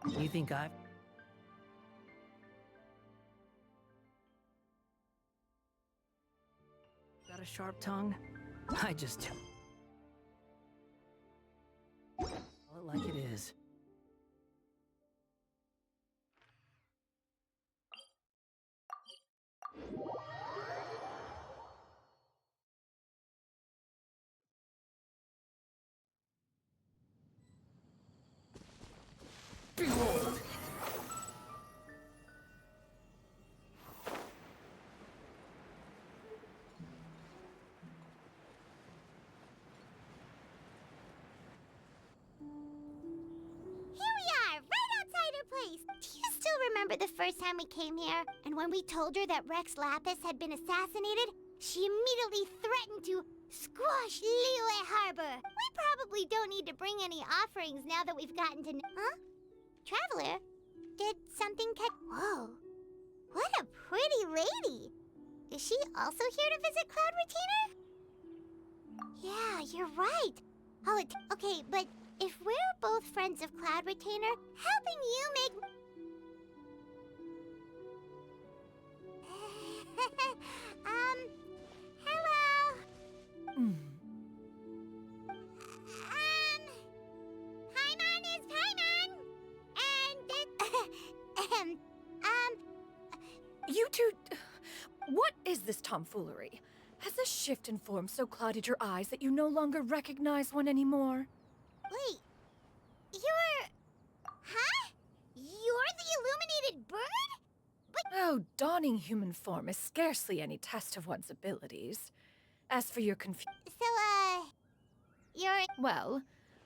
You think I've got a sharp tongue? I just tell it like it is. Behold! Place. Do you still remember the first time we came here? And when we told her that Rex Lapis had been assassinated, she immediately threatened to squash Liyue Harbor. We probably don't need to bring any offerings now that we've gotten to Huh? Traveler? Did something catch... Whoa. What a pretty lady. Is she also here to visit Cloud Retainer? Yeah, you're right. Oh, okay, but... if we're both friends of Cloud Retainer, helping you make... hello? Paimon is Paimon! And, You two... What is this tomfoolery? Has this shift in form so clouded your eyes that you no longer recognize one anymore? Wait, you're... Huh? You're the illuminated bird? But... Oh, donning human form is scarcely any test of one's abilities. As for your confusion... So, you're... Well,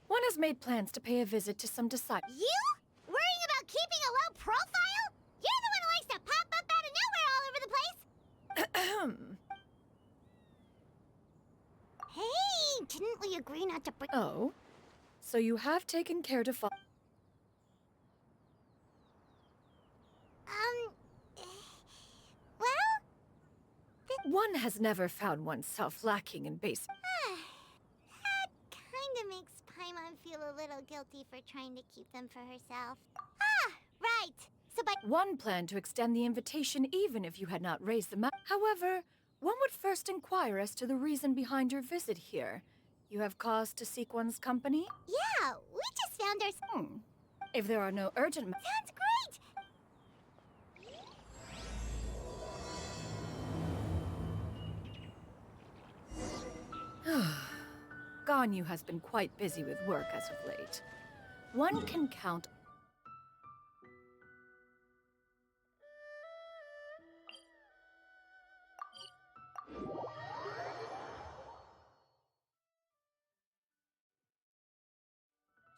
one has made plans to pay a visit to some disciples. You? Worrying about keeping a low profile? You're the one who likes to pop up out of nowhere all over the place! Hey, didn't we agree not to bring... Oh? So you have taken care to follow... Well... One has never found oneself lacking in basic... That kinda makes Paimon feel a little guilty for trying to keep them for herself. Ah, right! So by... One planned to extend the invitation even if you had not raised the However, one would first inquire as to the reason behind your visit here. You have cause to seek one's company? Yeah, we just found our... If there are no urgent... Sounds great! Ganyu has been quite busy with work as of late. One can count...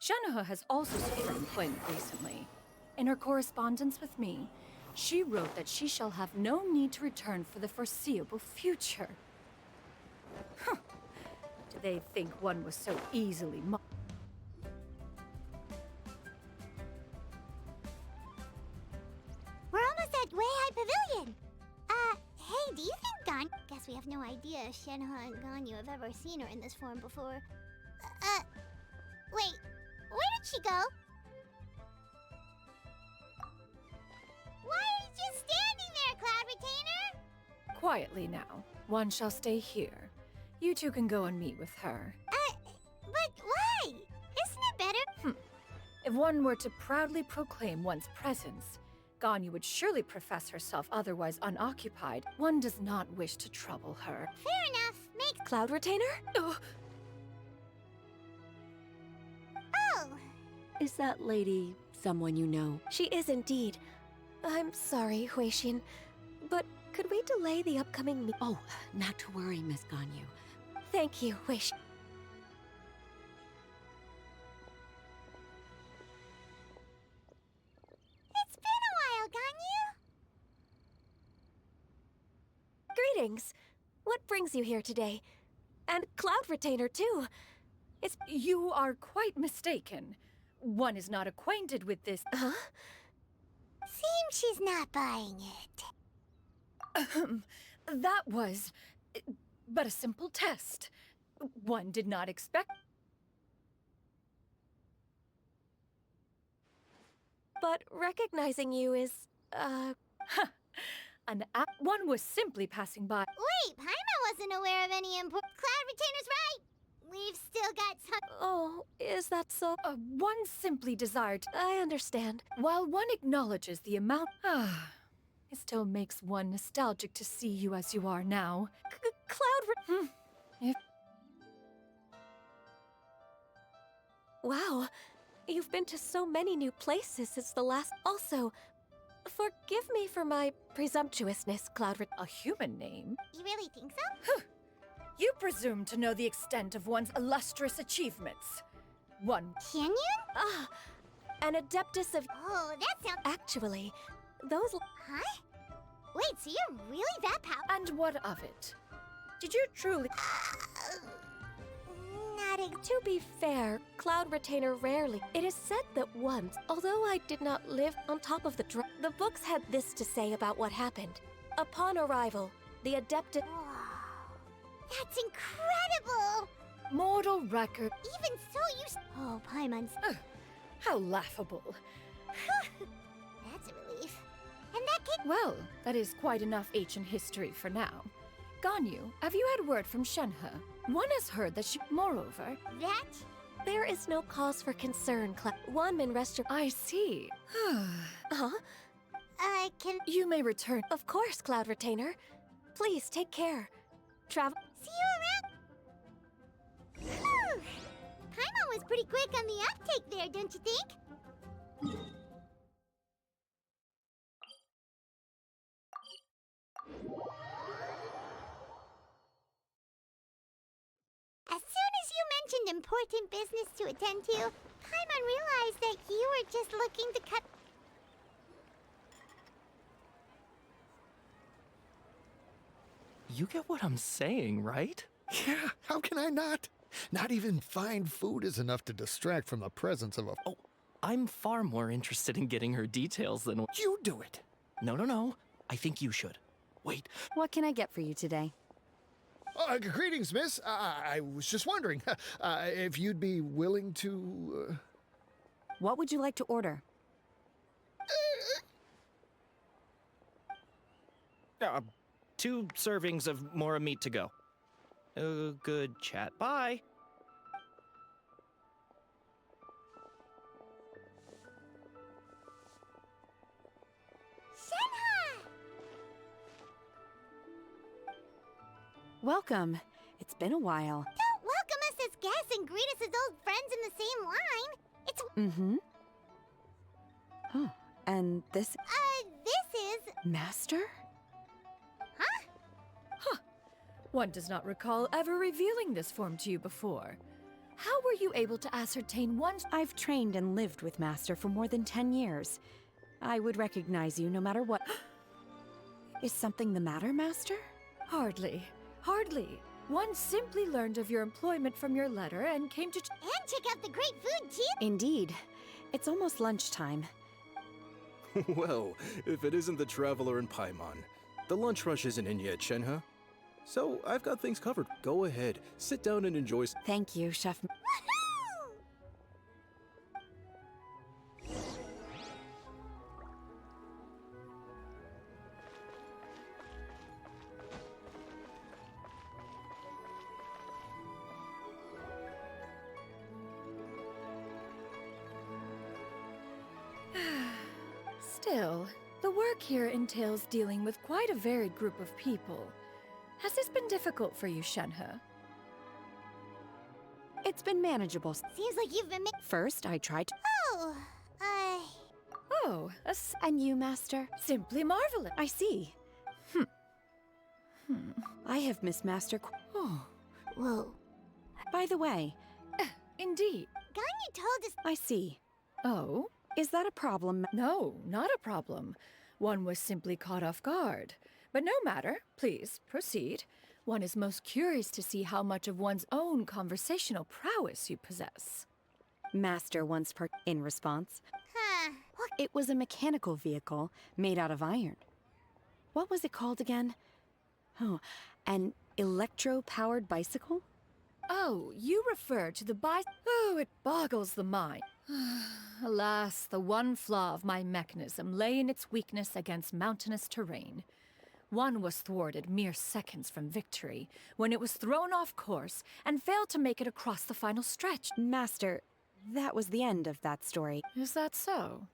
Shenoha has also secured employment recently. In her correspondence with me, she wrote that she shall have no need to return for the foreseeable future. Huh. Do they think one was so easily We're almost at Weihai Pavilion! Hey, do you think Guess we have no idea if Shenoha and Ganyu have ever seen her in this form before. Wait, where did she go? Why are you just standing there, Cloud Retainer? Quietly now. One shall stay here. You two can go and meet with her. But why? Isn't it better? If one were to proudly proclaim one's presence, Ganyu would surely profess herself otherwise unoccupied. One does not wish to trouble her. Fair enough. Makes... Cloud Retainer? Oh! Is that lady someone you know? She is indeed. I'm sorry, Huixin, but could we delay the upcoming meeting? Oh, not to worry, Miss Ganyu. Thank you, Huixin. It's been a while, Ganyu. Greetings. What brings you here today? And Cloud Retainer, too. You are quite mistaken. One is not acquainted with this. Huh? Seems she's not buying it. That was but a simple test. One did not expect... but recognizing you is, One was simply passing by. Wait, Paimon wasn't aware of any important. Cloud Retainer's right! We've still got some. Oh, is that so? One simply desired. I understand. While one acknowledges the amount, it still makes one nostalgic to see you as you are now. Wow, you've been to so many new places since the last. Also, forgive me for my presumptuousness, A human name? You really think so? You presume to know the extent of one's illustrious achievements. One. Can you? Ah, an adeptus of. Oh, that sounds. Actually, those. Huh? Wait, so you're really that powerful? And what of it? Did you truly? Not a. To be fair, Cloud Retainer rarely. It is said that once, although I did not live on top of the books had this to say about what happened. Upon arrival, the adeptus. That's incredible! Mortal record. Even so, you. Oh, Paimon's. How laughable. That's a relief. And that kid. Well, that is quite enough ancient history for now. Ganyu, have you had word from Shenhe? One has heard that she. Moreover, That? There is no cause for concern, One man rest. I see. Huh? Can. You may return. Of course, Cloud Retainer. Please take care. Travel. See you around. Whew. Paimon was pretty quick on the uptake there, don't you think? As soon as you mentioned important business to attend to, Paimon realized that you were just looking to cut. You get what I'm saying, right? Yeah, how can I not? Not even fine food is enough to distract from the presence of a... Oh, I'm far more interested in getting her details than... You do it! No. I think you should. Wait. What can I get for you today? Greetings, miss. I was just wondering if you'd be willing to... What would you like to order? 2 servings of more meat to go. Good chat. Bye. Shenhe! Welcome. It's been a while. Don't welcome us as guests and greet us as old friends in the same line. It's. Mm-hmm. Oh, and this... This is. Master? One does not recall ever revealing this form to you before. How were you able to ascertain one's... I've trained and lived with Master for more than 10 years. I would recognize you no matter what... Is something the matter, Master? Hardly. One simply learned of your employment from your letter and came to... And check out the great food, too. Indeed. It's almost lunchtime. Well, if it isn't the Traveler and Paimon. The lunch rush isn't in yet, Shenhe. So, I've got things covered. Go ahead, sit down and enjoy... Thank you, Chef... Woohoo! Still, the work here entails dealing with quite a varied group of people. Has this been difficult for you, Shenhe? It's been manageable. Seems like you've been First, I tried to... Oh, Oh, And you, Master? simply marvelous. I see. I have missed Master... Oh, Whoa. By the way, indeed. Ganyu told us. I see. Oh? Is that a problem? No, not a problem. One was simply caught off guard. But no matter, please, proceed. One is most curious to see how much of one's own conversational prowess you possess. Master once in response. Huh. What? It was a mechanical vehicle made out of iron. What was it called again? Oh, an electro-powered bicycle? Oh, you refer to the Oh, it boggles the mind. Alas, the one flaw of my mechanism lay in its weakness against mountainous terrain. One was thwarted mere seconds from victory, when it was thrown off course and failed to make it across the final stretch. Master, that was the end of that story. Is that so?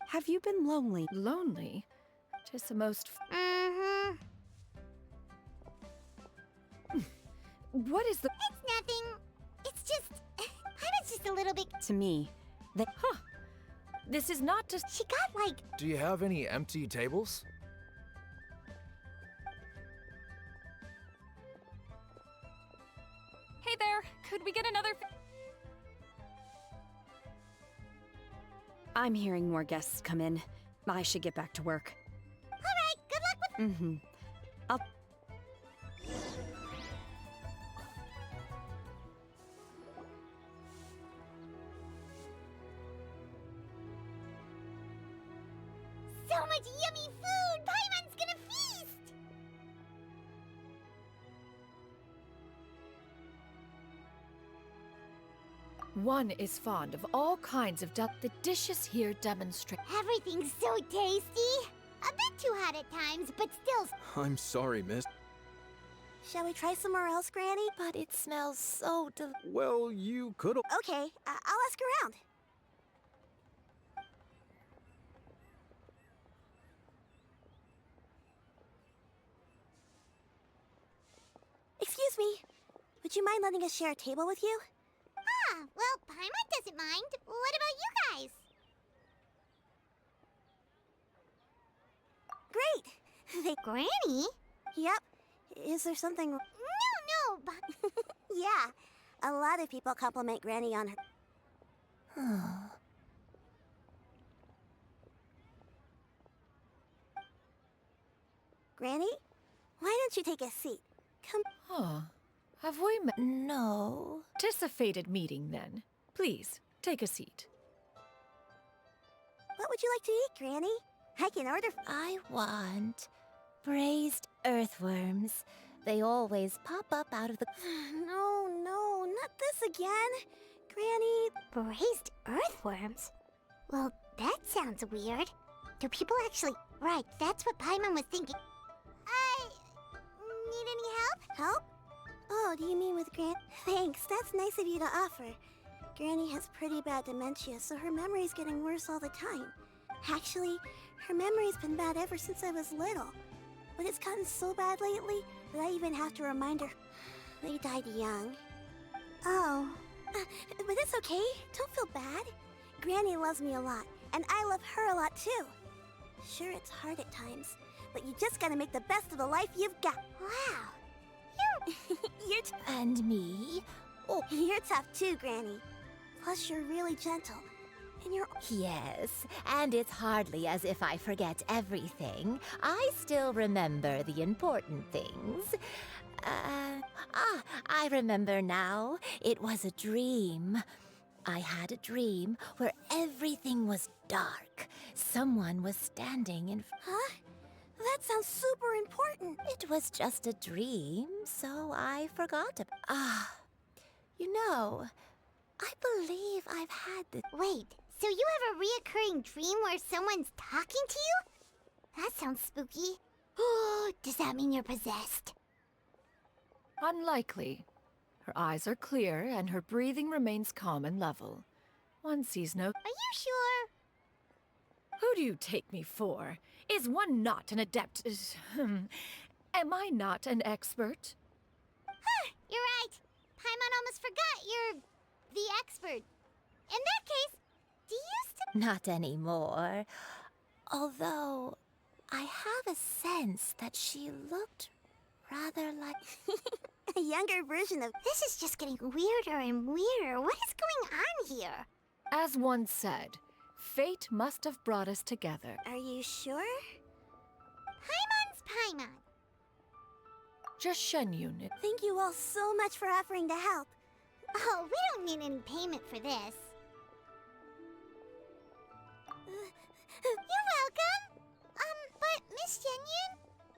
Have you been lonely? Lonely? 'Tis the most... Mm-hmm. What is the... It's nothing. It's just... I was just a little bit... To me, that... This is not just... She got, like... Do you have any empty tables? Hey there, could we get another... I'm hearing more guests come in. I should get back to work. All right, good luck with... Mm-hmm. I'll... So much yummy food! Paimon's gonna feast! One is fond of all kinds of the dishes here demonstrate... Everything's so tasty! A bit too hot at times, but still... I'm sorry, miss. Shall we try somewhere else, Granny? But it smells so Well, you could've... Okay, I'll ask around. Excuse me. Would you mind letting us share a table with you? Ah, well, Paimon doesn't mind. What about you guys? Great. Granny? Yep. Is there something... No, but... yeah. A lot of people compliment Granny on her... Granny? Why don't you take a seat? Come... Have we met? No. Anticipated meeting, then. Please, take a seat. What would you like to eat, Granny? I can order... I want braised earthworms. They always pop up out of the... No, not this again. Granny... Braised earthworms? Well, that sounds weird. Do people actually... Right, that's what Paimon was thinking. Need any help? Help? Oh, do you mean with Gran... Thanks, that's nice of you to offer. Granny has pretty bad dementia, so her memory's getting worse all the time. Actually, her memory's been bad ever since I was little. But it's gotten so bad lately that I even have to remind her they died young. Oh. But it's okay. Don't feel bad. Granny loves me a lot, and I love her a lot too. Sure, it's hard at times, but you just gotta make the best of the life you've got. Wow. You're And me? Oh, you're tough too, Granny. Plus, you're really gentle. And you're... Yes, and it's hardly as if I forget everything. I still remember the important things. I remember now. It was a dream. I had a dream where everything was dark. Someone was standing in... Huh? That sounds super important. It was just a dream, so I forgot about... You know, I believe I've had the... Wait, so you have a reoccurring dream where someone's talking to you? That sounds spooky. Oh, does that mean you're possessed? Unlikely. Her eyes are clear, and her breathing remains calm and level. One sees no... Are you sure? Who do you take me for? Is one not an adept? Am I not an expert? Huh, you're right. Paimon almost forgot you're the expert. In that case, do you still... Not anymore. Although, I have a sense that she looked rather like... A younger version of... This is just getting weirder and weirder. What is going on here? As one said, fate must have brought us together. Are you sure? Paimon's Paimon. Just Shen unit. Thank you all so much for offering to help. Oh, we don't need any payment for this. You're welcome. But Miss Shenyun,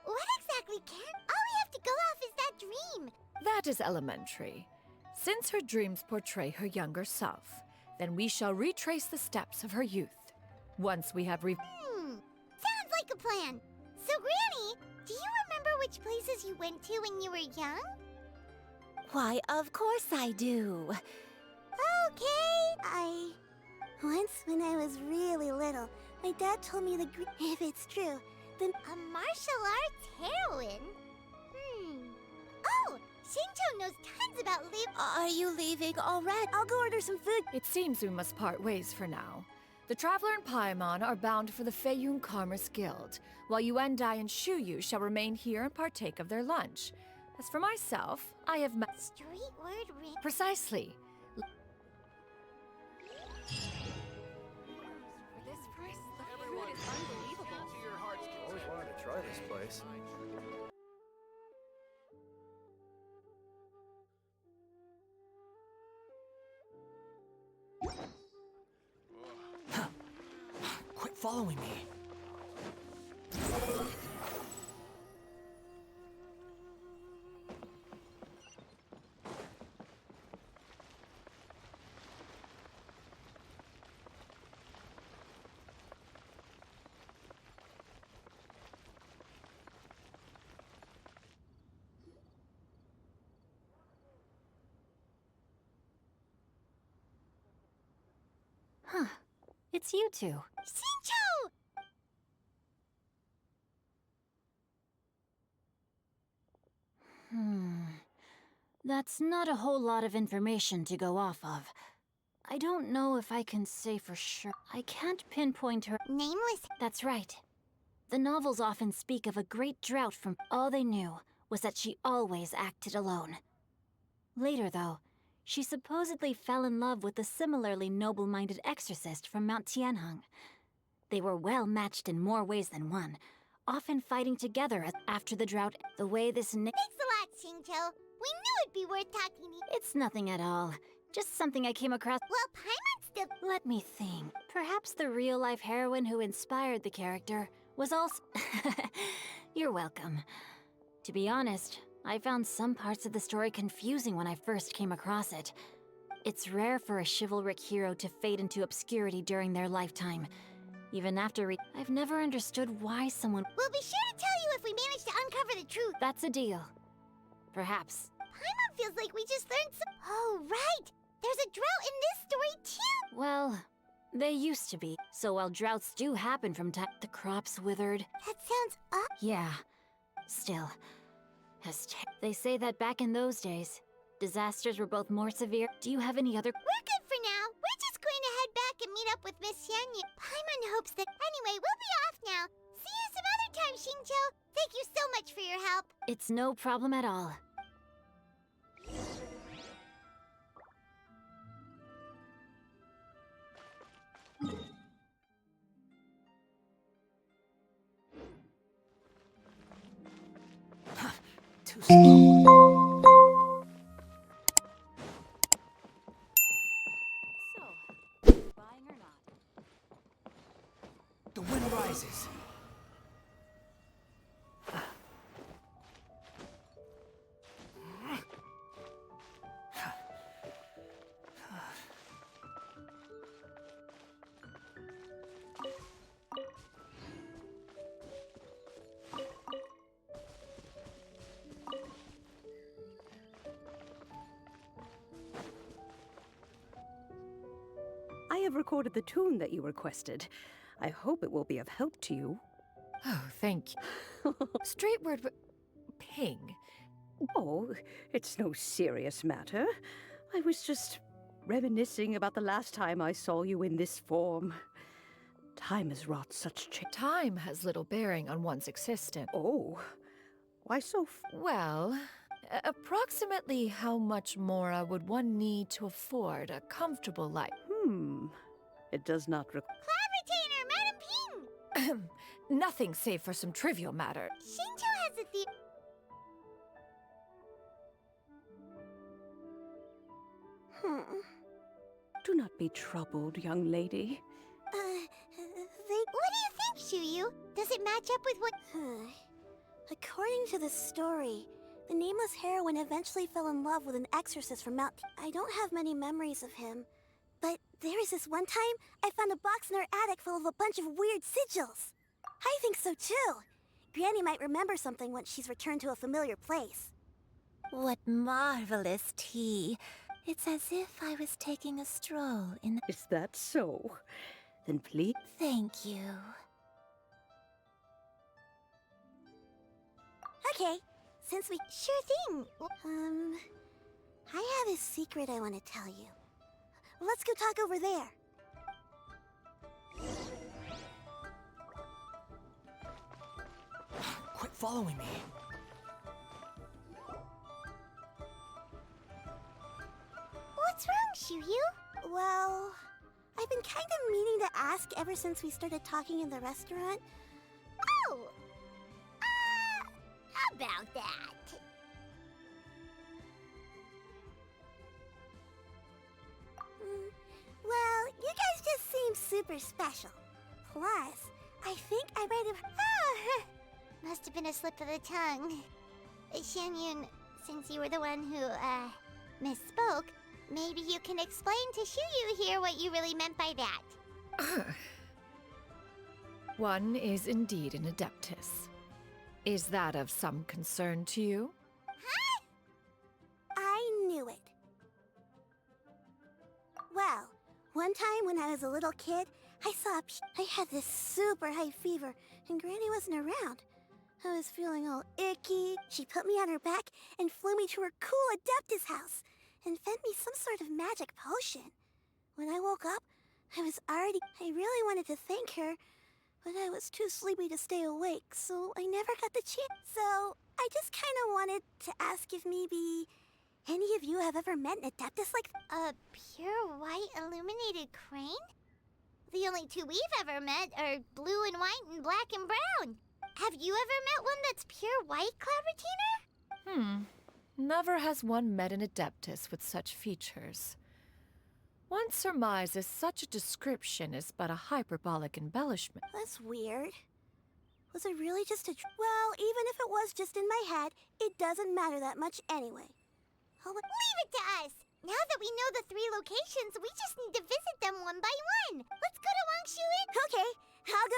what exactly can... All we have to go off is that dream. That is elementary. Since her dreams portray her younger self, then we shall retrace the steps of her youth. Once we have Sounds like a plan. So, Granny, do you remember which places you went to when you were young? Why, of course I do. Okay. Once when I was really little, my dad told me if it's true, then a martial arts heroine? Oh, Shincho knows tons about Are you leaving already? I'll go order some food. It seems we must part ways for now. The Traveler and Paimon are bound for the Feiyun Commerce Guild, while Yuendai and Shuyu shall remain here and partake of their lunch. As for myself, I have Street word ring. Precisely. For this price, the food is unbelievable. Always wanted to try this place. Quit following me. Huh. It's you two. Shincho! That's not a whole lot of information to go off of. I don't know if I can say for sure. I can't pinpoint her. Nameless. That's right. The novels often speak of a great drought from... All they knew was that she always acted alone. Later, though, she supposedly fell in love with a similarly noble-minded exorcist from Mount Tianheng. They were well matched in more ways than one, often fighting together after the drought. The way this... Thanks a lot, Shincho. We knew it'd be worth talking to you. It's nothing at all. Just something I came across. Well, Paimon's still... Let me think. Perhaps the real-life heroine who inspired the character was also... You're welcome. To be honest, I found some parts of the story confusing when I first came across it. It's rare for a chivalric hero to fade into obscurity during their lifetime. Even after I've never understood why someone... We'll be sure to tell you if we manage to uncover the truth. That's a deal. Perhaps. Paimon feels like we just learned some... Oh, right! There's a drought in this story, too! Well, they used to be. So while droughts do happen from time... The crops withered. That sounds up. Yeah. Still. They say that back in those days, disasters were both more severe. Do you have any other... We're good for now. We're just going to head back and meet up with Miss Xianyu. Paimon hopes that... Anyway, we'll be off now. See you some other time, Xingqiu. Thank you so much for your help. It's no problem at all. Too slow. So, buying or not? The wind rises. I have recorded the tune that you requested. I hope it will be of help to you. Oh, thank you. Straight word, ping. Oh, it's no serious matter. I was just reminiscing about the last time I saw you in this form. Time has wrought such change. Time has little bearing on one's existence. Oh, why so? Well, approximately how much more would one need to afford a comfortable life? It does not require. Cloud Retainer, Madam Ping! Nothing save for some trivial matter. Shincho has a Do not be troubled, young lady. What do you think, Shuyu? Does it match up with what... According to the story, the nameless heroine eventually fell in love with an exorcist from Mount... I don't have many memories of him, but There was this one time I found a box in our attic full of a bunch of weird sigils. I think so too. Granny might remember something once she's returned to a familiar place. What marvelous tea. It's as if I was taking a stroll in the... Is that so? Then please... Thank you. Okay, since we... Sure thing. I have a secret I want to tell you. Let's go talk over there. Quit following me. What's wrong, Shiryu? Well, I've been kind of meaning to ask ever since we started talking in the restaurant. Oh! About that. Well, you guys just seem super special. Plus, I think I might have... Oh, must have been a slip of the tongue. Shanyun, since you were the one who, misspoke, maybe you can explain to Shiryu here what you really meant by that. One is indeed an adeptus. Is that of some concern to you? Huh? I knew it. Well, one time when I was a little kid, I had this super high fever, and Granny wasn't around. I was feeling all icky. She put me on her back and flew me to her cool Adeptus house and fed me some sort of magic potion. When I woke up, I really wanted to thank her, but I was too sleepy to stay awake, so I never got the chance. So I just kind of wanted to ask if maybe any of you have ever met an Adeptus like a pure white illuminated crane? The only two we've ever met are blue and white and black and brown. Have you ever met one that's pure white, Cloud Retainer? Never has one met an adeptus with such features. One surmises such a description is but a hyperbolic embellishment. That's weird. Was it really just a... Well, even if it was just in my head, it doesn't matter that much anyway. Leave it to us! Now that we know the 3 locations, we just need to visit them one by one. Let's go to Wangshu. Okay, I'll go...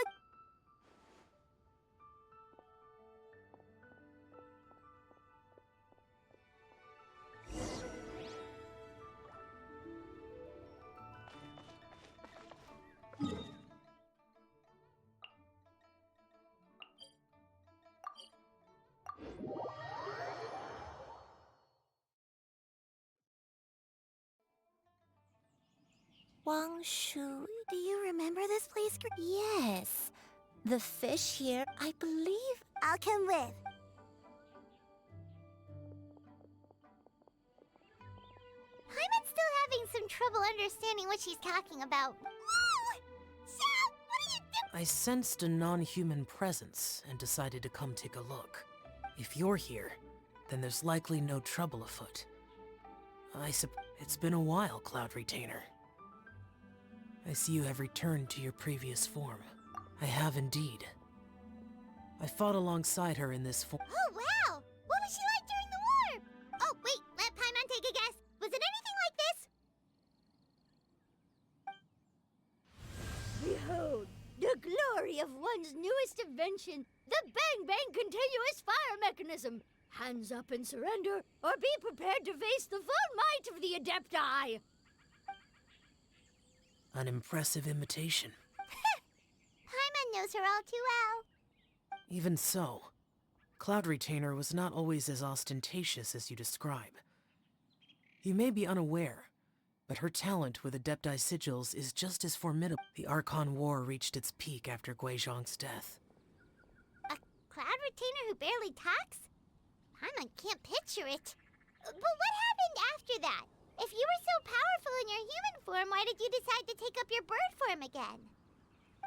Wangshu. Do you remember this place? Yes. The fish here, I believe... I'll come with. Hyman's still having some trouble understanding what she's talking about. Whoa! Shao, what are you doing? I sensed a non-human presence and decided to come take a look. If you're here, then there's likely no trouble afoot. It's been a while, Cloud Retainer. I see you have returned to your previous form. I have indeed. I fought alongside her in this form. Oh, wow! What was she like during the war? Oh, wait, let Paimon take a guess. Was it anything like this? Behold, the glory of one's newest invention, the Bang Bang Continuous Fire Mechanism. Hands up and surrender, or be prepared to face the full might of the Adepti. An impressive imitation. Paimon knows her all too well. Even so, Cloud Retainer was not always as ostentatious as you describe. You may be unaware, but her talent with Adepti sigils is just as formidable. The Archon War reached its peak after Guizhong's death. A Cloud Retainer who barely talks? Paimon can't picture it. But what happened after that? If you were so powerful in your human form, why did you decide to take up your bird form again?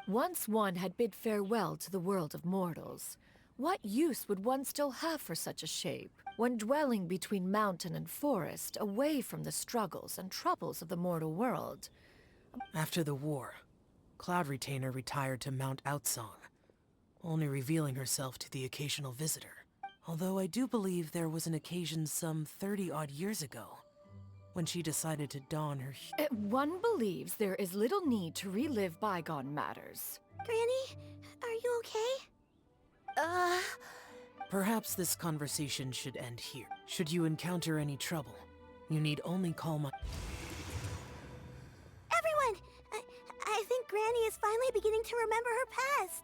Once one had bid farewell to the world of mortals, what use would one still have for such a shape, when dwelling between mountain and forest, away from the struggles and troubles of the mortal world? After the war, Cloud Retainer retired to Mount Outsong, only revealing herself to the occasional visitor. Although I do believe there was an occasion some 30-odd years ago, when she decided to don her... One believes there is little need to relive bygone matters. Granny, are you okay? Perhaps this conversation should end here. Should you encounter any trouble, you need only call my... Everyone! I think Granny is finally beginning to remember her past.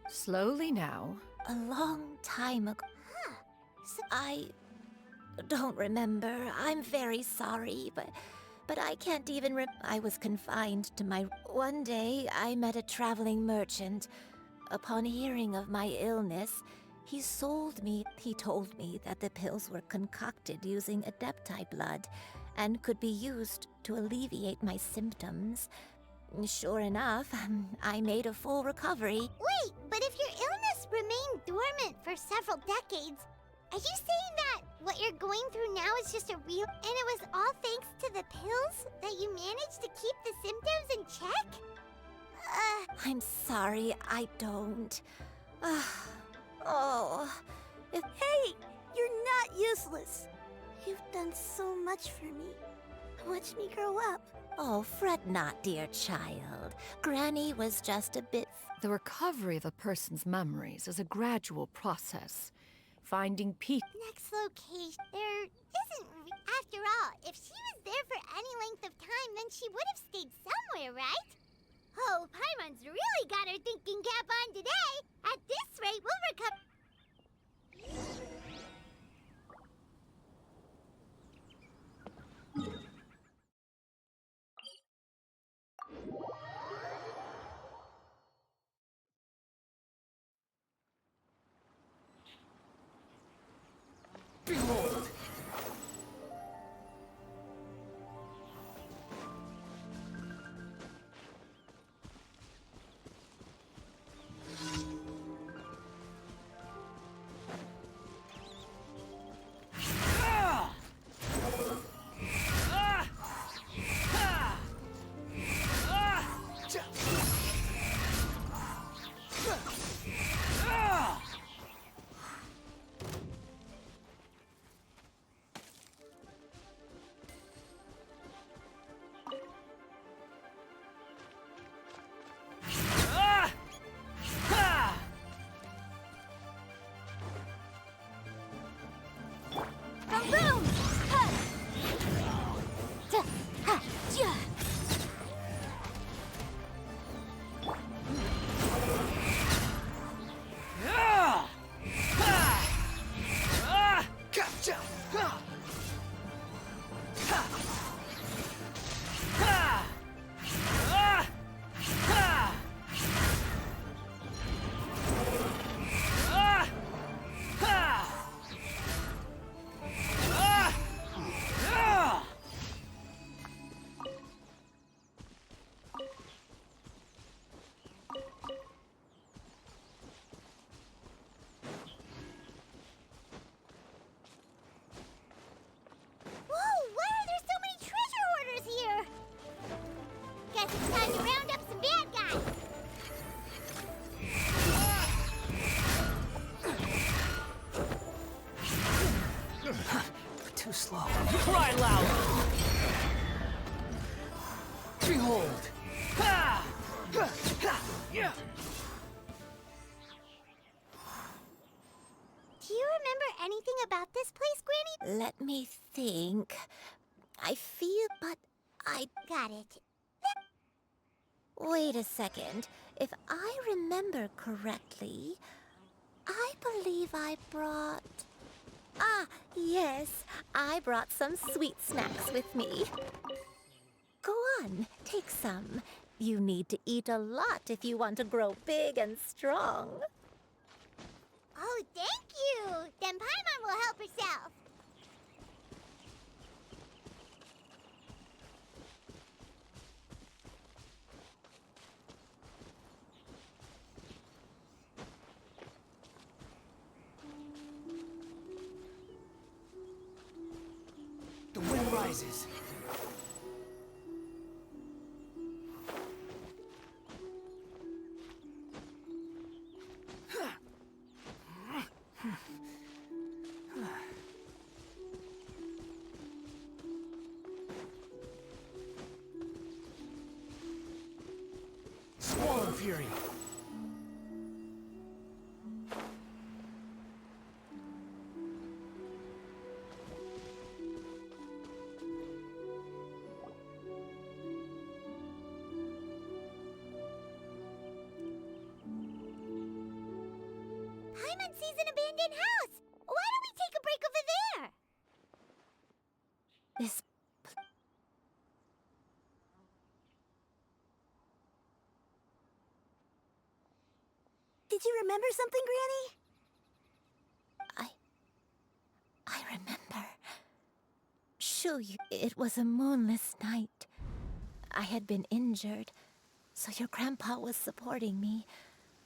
Slowly now. A long time ago. Huh. I don't remember. I'm very sorry, but I can't even I was confined to my... One day, I met a traveling merchant. Upon hearing of my illness, he sold me... He told me that the pills were concocted using Adepti blood and could be used to alleviate my symptoms. Sure enough, I made a full recovery. Wait, but if your illness remained dormant for several decades, are you saying that what you're going through now is just a real... And it was all thanks to the pills that you managed to keep the symptoms in check? I'm sorry, I don't. Hey, you're not useless. You've done so much for me. Watch me grow up. Oh, fret not, dear child. Granny was just a bit... The recovery of a person's memories is a gradual process. Finding peace... Next location... There isn't... After all, if she was there for any length of time, then she would have stayed somewhere, right? Oh, Paimon's really got her thinking cap on today. At this rate, we'll recover... Behold! Too slow. Cry loud! Behold! Do you remember anything about this place, Granny? Let me think. I feel, but I... Got it. Wait a second. If I remember correctly, I believe I brought... Ah, yes. I brought some sweet snacks with me. Go on, take some. You need to eat a lot if you want to grow big and strong. Oh, thank you! Then Paimon will help herself. The wind rises. fury. Paimon sees an abandoned house. Why don't we take a break over there? This. Did you remember something, Granny? I remember. Shuyu, it was a moonless night. I had been injured, so your grandpa was supporting me.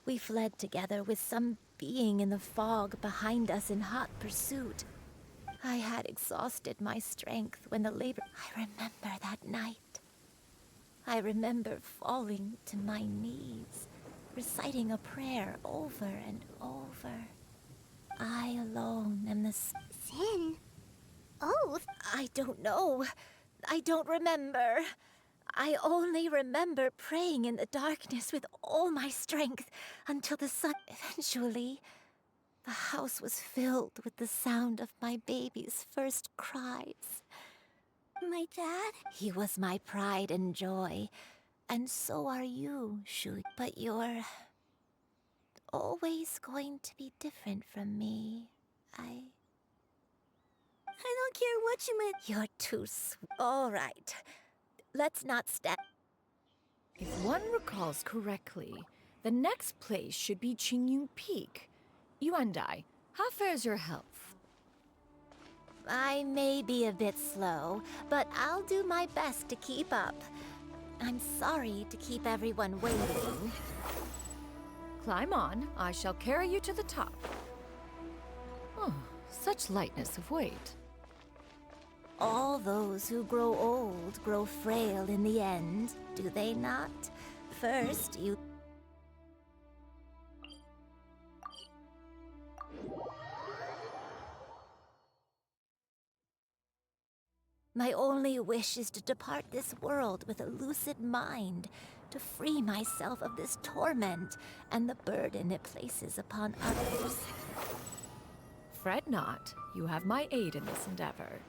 We fled together with some being in the fog behind us in hot pursuit. I had exhausted my strength when the labor... I remember that night. I remember falling to my knees, reciting a prayer over and over. I alone am the... Sin? Oath? I don't know. I don't remember. I only remember praying in the darkness with all my strength until the sun... Eventually, the house was filled with the sound of my baby's first cries. My dad? He was my pride and joy, and so are you, Shu. But you're always going to be different from me. I don't care what you meant. You're too sweet. All right. Let's not step. If one recalls correctly, the next place should be Qingyun Peak. You and I, how fares your health? I may be a bit slow, but I'll do my best to keep up. I'm sorry to keep everyone waiting. Climb on, I shall carry you to the top. Oh, such lightness of weight. All those who grow old grow frail in the end, do they not? First, you... My only wish is to depart this world with a lucid mind, to free myself of this torment and the burden it places upon others. Fret not, you have my aid in this endeavor.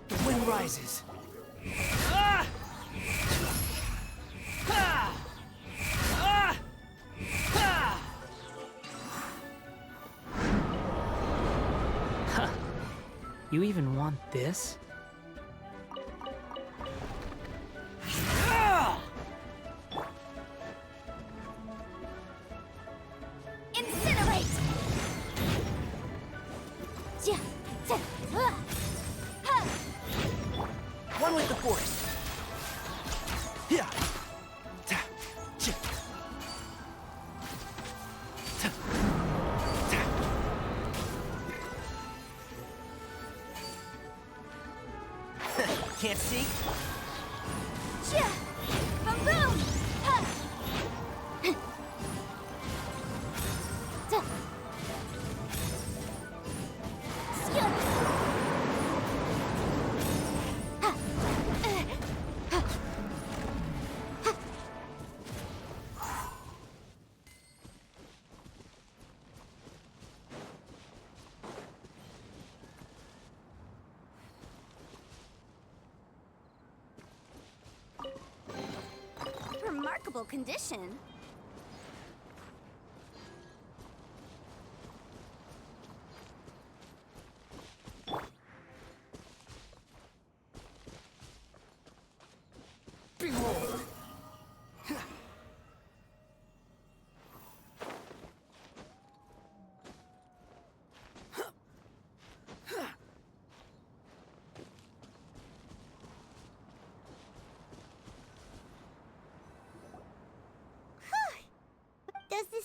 The wind rises. Ah! Ah! Ah! Ah! Huh. You even want this? Ah! Incinerate! One with the force. Yeah. Ta. Chip. Ta. Ta. Can't see? Boom! Remarkable condition. Behold.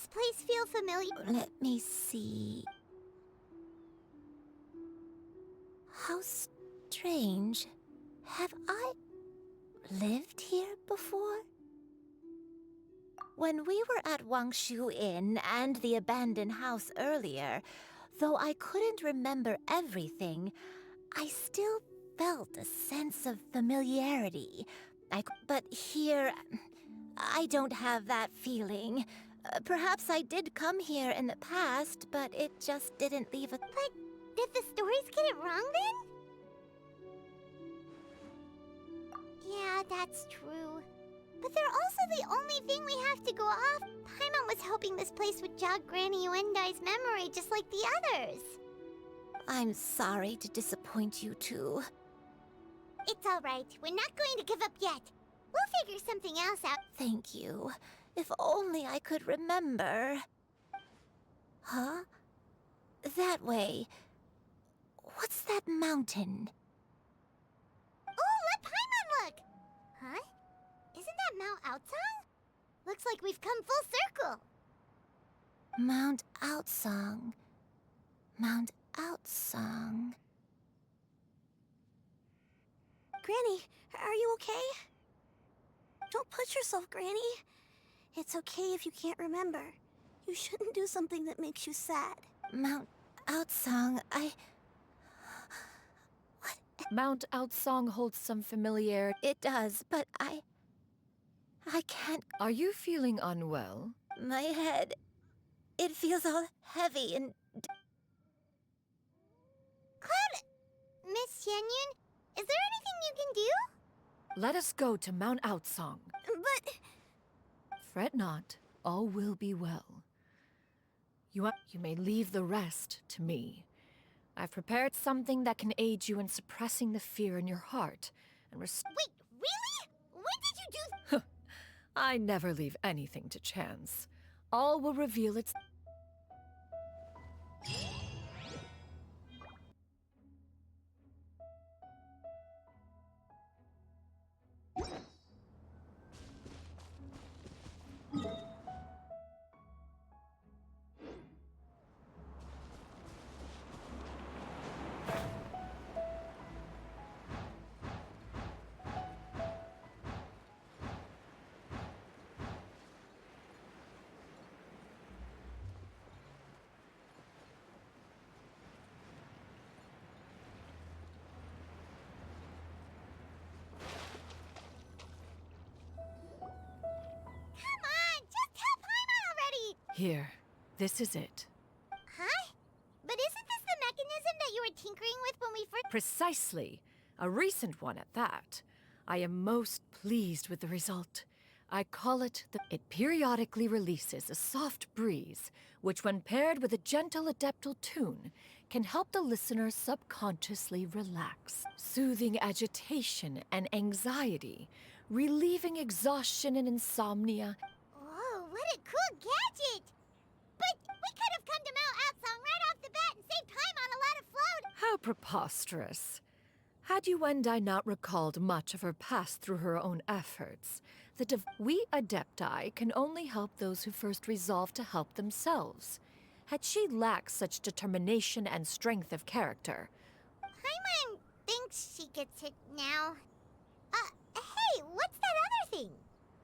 this place feel familiar? Let me see. How strange. Have I lived here before? When we were at Wangshu Inn and the abandoned house earlier, though I couldn't remember everything, I still felt a sense of familiarity. But here, I don't have that feeling. Perhaps I did come here in the past, but it just didn't leave a... But did the stories get it wrong then? Yeah, that's true. But they're also the only thing we have to go off. Paimon was hoping this place would jog Granny Uendai's memory just like the others. I'm sorry to disappoint you too. It's all right. We're not going to give up yet. We'll figure something else out. Thank you. If only I could remember. Huh? That way. What's that mountain? Oh, let Paimon look! Huh? Isn't that Mount Outsong? Looks like we've come full circle. Mount Outsong. Mount Outsong. Granny, are you okay? Don't push yourself, Granny. It's okay if you can't remember. You shouldn't do something that makes you sad. Mount Outsong, Mount Outsong holds some familiarity. It does, but I can't... Are you feeling unwell? My head... It feels all heavy and... Cloud... Miss Yenyun, is there anything you can do? Let us go to Mount Outsong. But... Fret not, all will be well. You may leave the rest to me. I've prepared something that can aid you in suppressing the fear in your heart and Wait, really? When did you do I never leave anything to chance. All will reveal its... Here, this is it. Huh? But isn't this the mechanism that you were tinkering with when we first... Precisely. A recent one at that. I am most pleased with the result. I call it the... It periodically releases a soft breeze, which when paired with a gentle adeptal tune, can help the listener subconsciously relax, soothing agitation and anxiety, relieving exhaustion and insomnia. Whoa, what a cool gadget! But we could have come to Mount Outsong right off the bat and saved Paimon a lot of float! How preposterous. Had you and I not recalled much of her past through her own efforts, we Adepti can only help those who first resolve to help themselves. Had she lacked such determination and strength of character... Paimon thinks she gets it now. Hey, what's that other thing?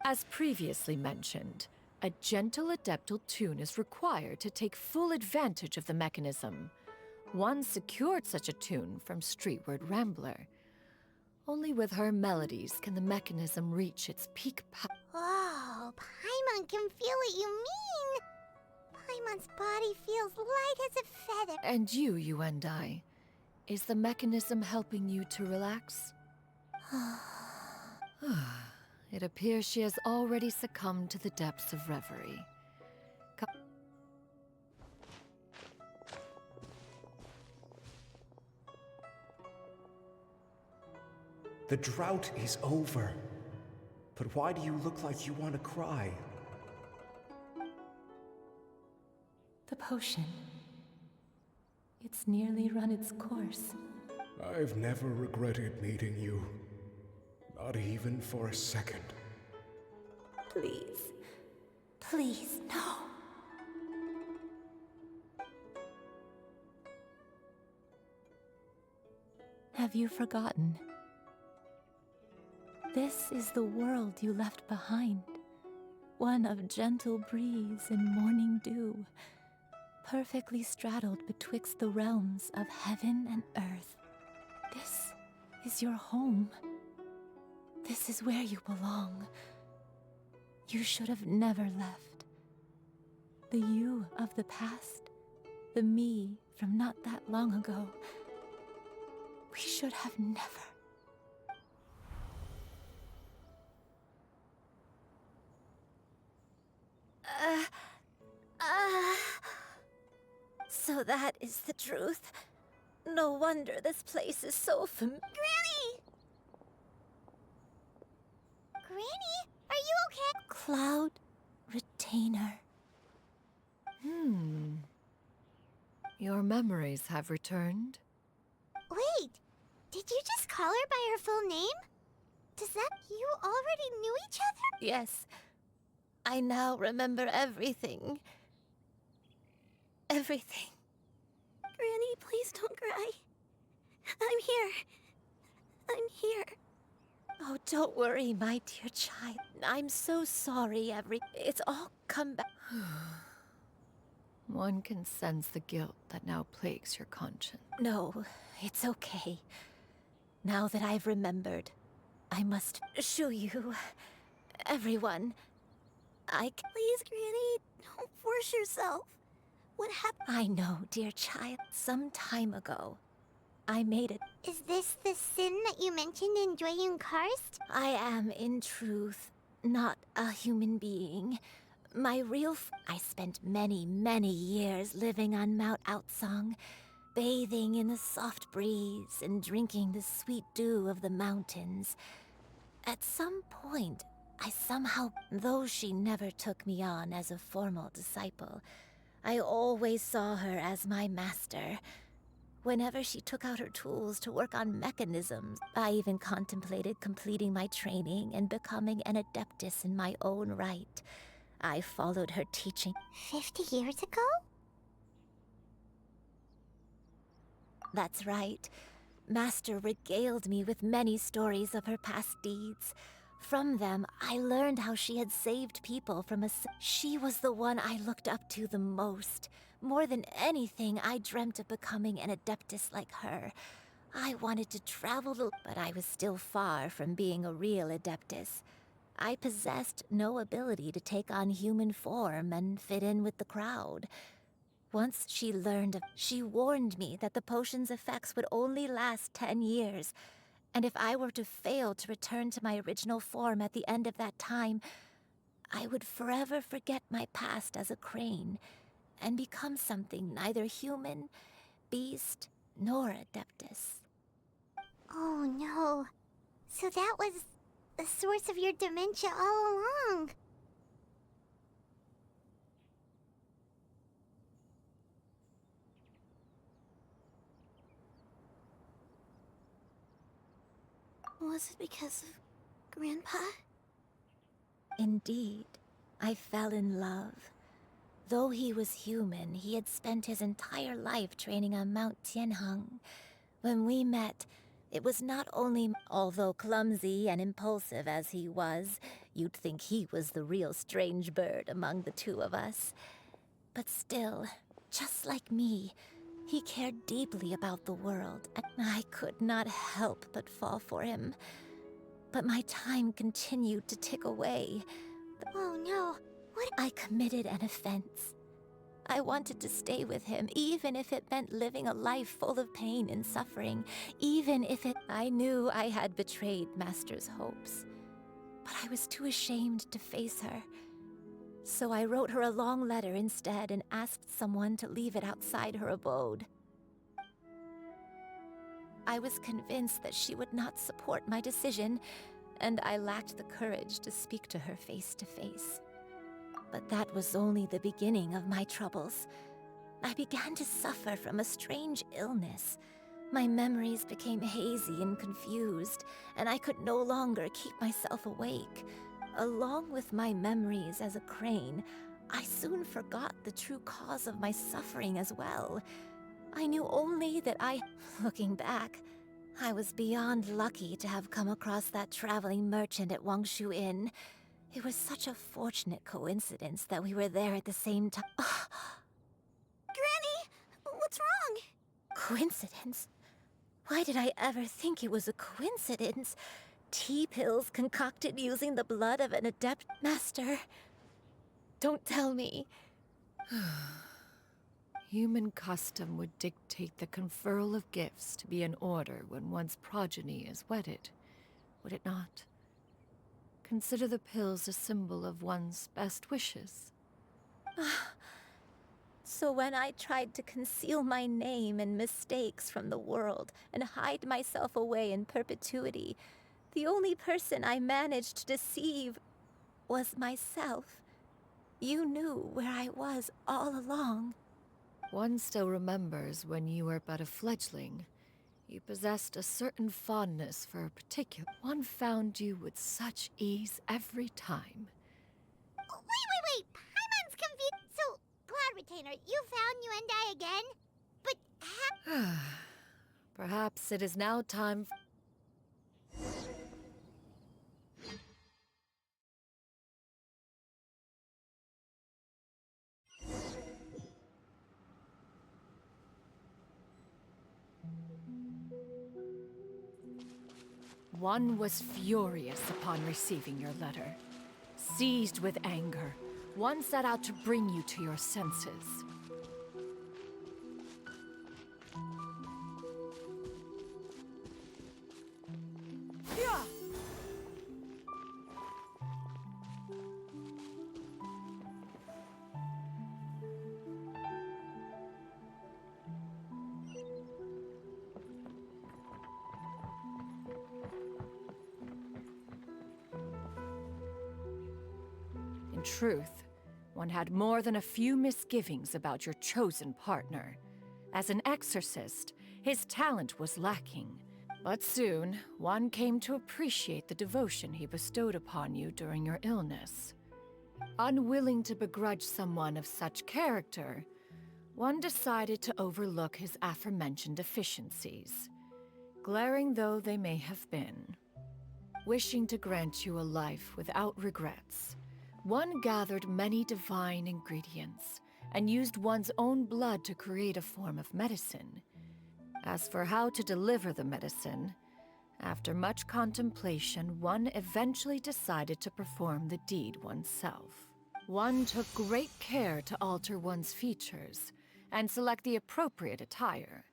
As previously mentioned, a gentle adeptal tune is required to take full advantage of the mechanism. One secured such a tune from Streetward Rambler. Only with her melodies can the mechanism reach its peak power. Oh, Paimon can feel what you mean. Paimon's body feels light as a feather. And you and I. Is the mechanism helping you to relax? It appears she has already succumbed to the depths of reverie. The drought is over. But why do you look like you want to cry? The potion. It's nearly run its course. I've never regretted meeting you. Not even for a second. Please. Please, no. have you forgotten? This is the world you left behind. One of gentle breeze and morning dew, perfectly straddled betwixt the realms of heaven and earth. This is your home. This is where you belong. You should have never left. The you of the past, the me from not that long ago, we should have never. So that is the truth. No wonder this place is so Granny! Granny, are you okay? Cloud Retainer. Your memories have returned? Wait, did you just call her by her full name? Does that you already knew each other? Yes. I now remember everything. Everything. Granny, please don't cry. I'm here. I'm here. Oh, don't worry, my dear child. I'm so sorry, It's all come back. One can sense the guilt that now plagues your conscience. No, it's okay. Now that I've remembered, I must show you. Everyone. Please, Granny, don't force yourself. What happened? I know, dear child. Some time ago, I made it. Is this the sin that you mentioned in Juegos Karst? I am, in truth, not a human being. My real I spent many, many years living on Mount Outsong, bathing in the soft breeze and drinking the sweet dew of the mountains. At some point, I somehow, though she never took me on as a formal disciple, I always saw her as my master. Whenever she took out her tools to work on mechanisms, I even contemplated completing my training and becoming an adeptus in my own right. I followed her teaching. 50 years ago? That's right. Master regaled me with many stories of her past deeds. From them, I learned how she had saved people from She was the one I looked up to the most. More than anything, I dreamt of becoming an adeptus like her. I wanted to travel but I was still far from being a real adeptus. I possessed no ability to take on human form and fit in with the crowd. Once she warned me that the potion's effects would only last 10 years. And if I were to fail to return to my original form at the end of that time, I would forever forget my past as a crane and become something neither human, beast, nor adeptus. Oh no. So that was the source of your dementia all along. Was it because of Grandpa? Indeed, I fell in love. Though he was human, he had spent his entire life training on Mount Tianheng. When we met, it was not only, although clumsy and impulsive as he was, you'd think he was the real strange bird among the two of us. But still, just like me, he cared deeply about the world, and I could not help but fall for him. But my time continued to tick away. Oh no, what? I committed an offense. I wanted to stay with him, even if it meant living a life full of pain and suffering, even if I knew I had betrayed Master's hopes. But I was too ashamed to face her. So I wrote her a long letter instead and asked someone to leave it outside her abode. I was convinced that she would not support my decision, and I lacked the courage to speak to her face to face. But that was only the beginning of my troubles. I began to suffer from a strange illness. My memories became hazy and confused, and I could no longer keep myself awake. Along with my memories as a crane, I soon forgot the true cause of my suffering as well. I knew only that looking back, I was beyond lucky to have come across that traveling merchant at Wangshu Inn. It was such a fortunate coincidence that we were there at the same time. Granny, what's wrong? Coincidence? Why did I ever think it was a coincidence? Tea pills concocted using the blood of an adept master. Don't tell me. Human custom would dictate the conferral of gifts to be in order when one's progeny is wedded, would it not? Consider the pills a symbol of one's best wishes. So when I tried to conceal my name and mistakes from the world and hide myself away in perpetuity, the only person I managed to deceive was myself. You knew where I was all along. One still remembers when you were but a fledgling. You possessed a certain fondness for a particular... One found you with such ease every time. Wait! Paimon's confused. So, Cloud Retainer, you found Yuendai again? But how... Perhaps it is now time... One was furious upon receiving your letter. Seized with anger, one set out to bring you to your senses. In truth, one had more than a few misgivings about your chosen partner. As an exorcist, his talent was lacking. But soon, one came to appreciate the devotion he bestowed upon you during your illness. Unwilling to begrudge someone of such character, one decided to overlook his aforementioned deficiencies, glaring though they may have been. Wishing to grant you a life without regrets, one gathered many divine ingredients and used one's own blood to create a form of medicine. As for how to deliver the medicine, after much contemplation, one eventually decided to perform the deed oneself. One took great care to alter one's features and select the appropriate attire.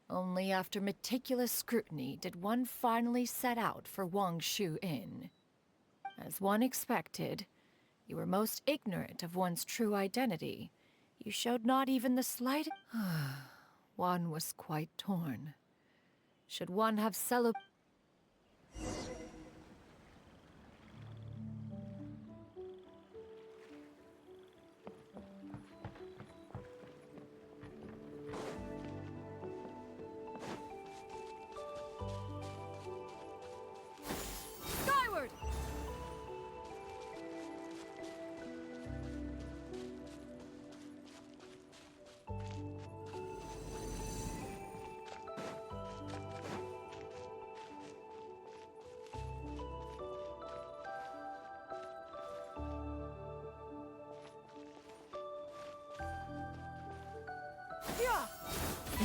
Only after meticulous scrutiny did one finally set out for Wangshu Inn. As one expected, you were most ignorant of one's true identity. You showed not even the slightest... One was quite torn. Should one have celebrated... Skyward!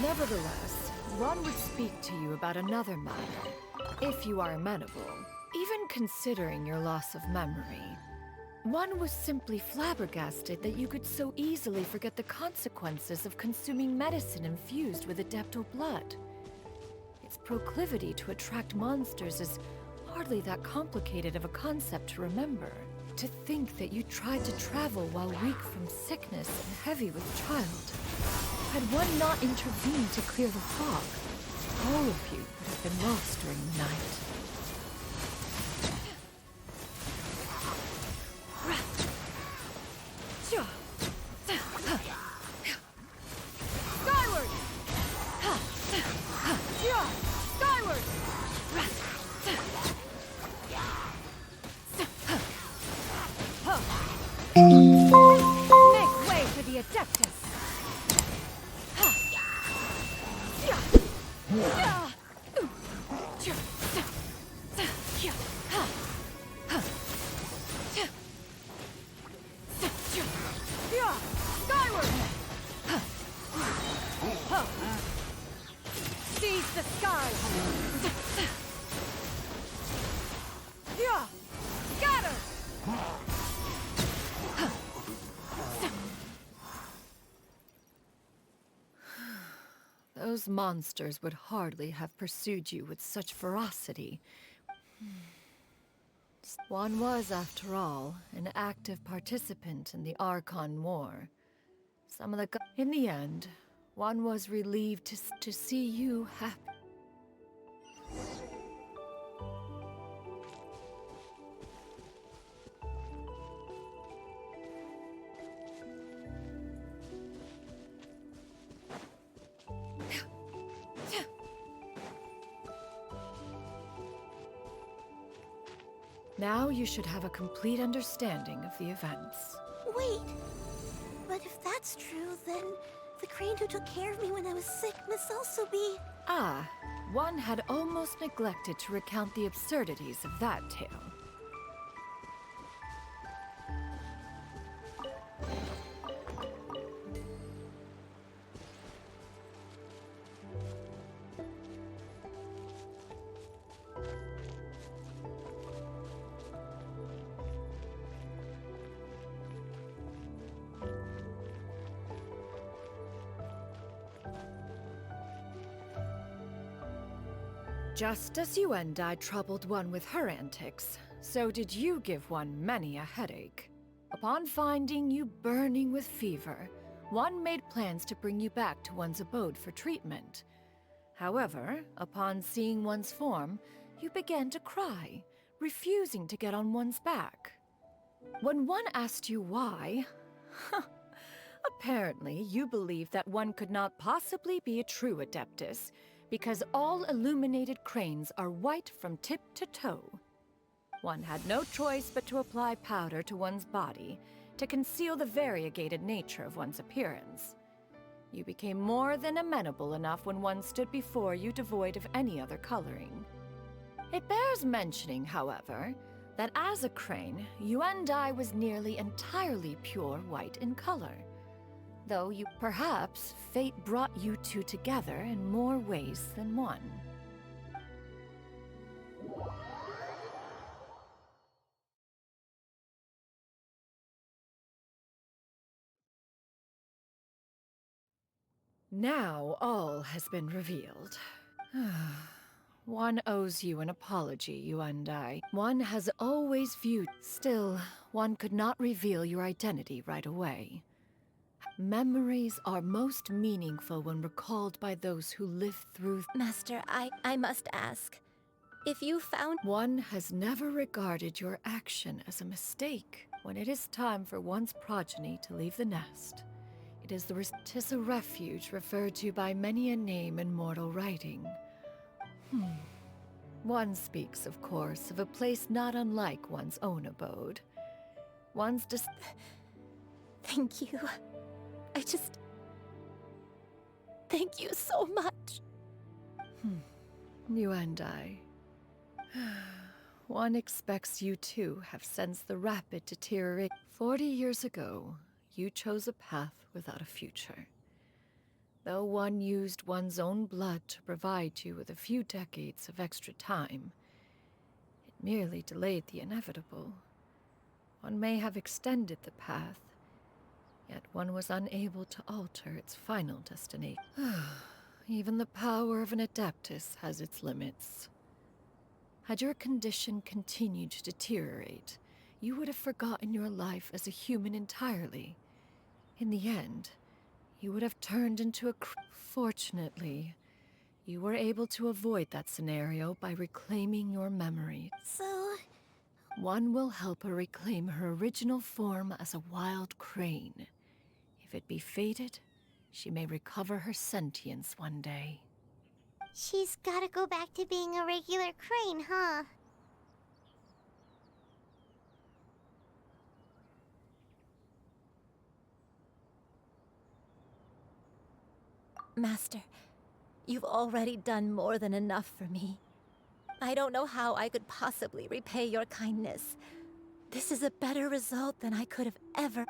Nevertheless, one would speak to you about another matter, if you are amenable. Even considering your loss of memory, one was simply flabbergasted that you could so easily forget the consequences of consuming medicine infused with adeptal blood. Its proclivity to attract monsters is hardly that complicated of a concept to remember. To think that you tried to travel while weak from sickness and heavy with child. Had one not intervened to clear the fog, all of you would have been lost during the night. Skyward! Skyward! Make way for the Adeptus! those monsters would hardly have pursued you with such ferocity. One was, after all, an active participant in the Archon War. Some of the in the end, one was relieved to see you happy. Now you should have a complete understanding of the events. Wait! But if that's true, then the crane who took care of me when I was sick must also be... Ah, one had almost neglected to recount the absurdities of that tale. Just as you and I troubled one with her antics, so did you give one many a headache. Upon finding you burning with fever, one made plans to bring you back to one's abode for treatment. However, upon seeing one's form, you began to cry, refusing to get on one's back. When one asked you why, apparently you believed that one could not possibly be a true Adeptus, because all illuminated cranes are white from tip to toe. One had no choice but to apply powder to one's body to conceal the variegated nature of one's appearance. You became more than amenable enough when one stood before you devoid of any other coloring. It bears mentioning, however, that as a crane, you and I was nearly entirely pure white in color. Though perhaps fate brought you two together in more ways than one. Now all has been revealed. One owes you an apology, you and I. One has always viewed. Still, one could not reveal your identity right away. Memories are most meaningful when recalled by those who live through... Master, I must ask, if you found... One has never regarded your action as a mistake. When it is time for one's progeny to leave the nest, tis a refuge referred to by many a name in mortal writing. One speaks, of course, of a place not unlike one's own abode. Thank you. Thank you so much. You and I. One expects you too have sensed the rapid deterioration. 40 years ago, you chose a path without a future. Though one used one's own blood to provide you with a few decades of extra time, it merely delayed the inevitable. One may have extended the path, yet one was unable to alter its final destination. Even the power of an Adeptus has its limits. Had your condition continued to deteriorate, you would have forgotten your life as a human entirely. In the end, you would have turned into a Fortunately, you were able to avoid that scenario by reclaiming your memory. So... One will help her reclaim her original form as a wild crane. If it be fated, she may recover her sentience one day. She's gotta go back to being a regular crane, huh? Master, you've already done more than enough for me. I don't know how I could possibly repay your kindness. This is a better result than I could have ever...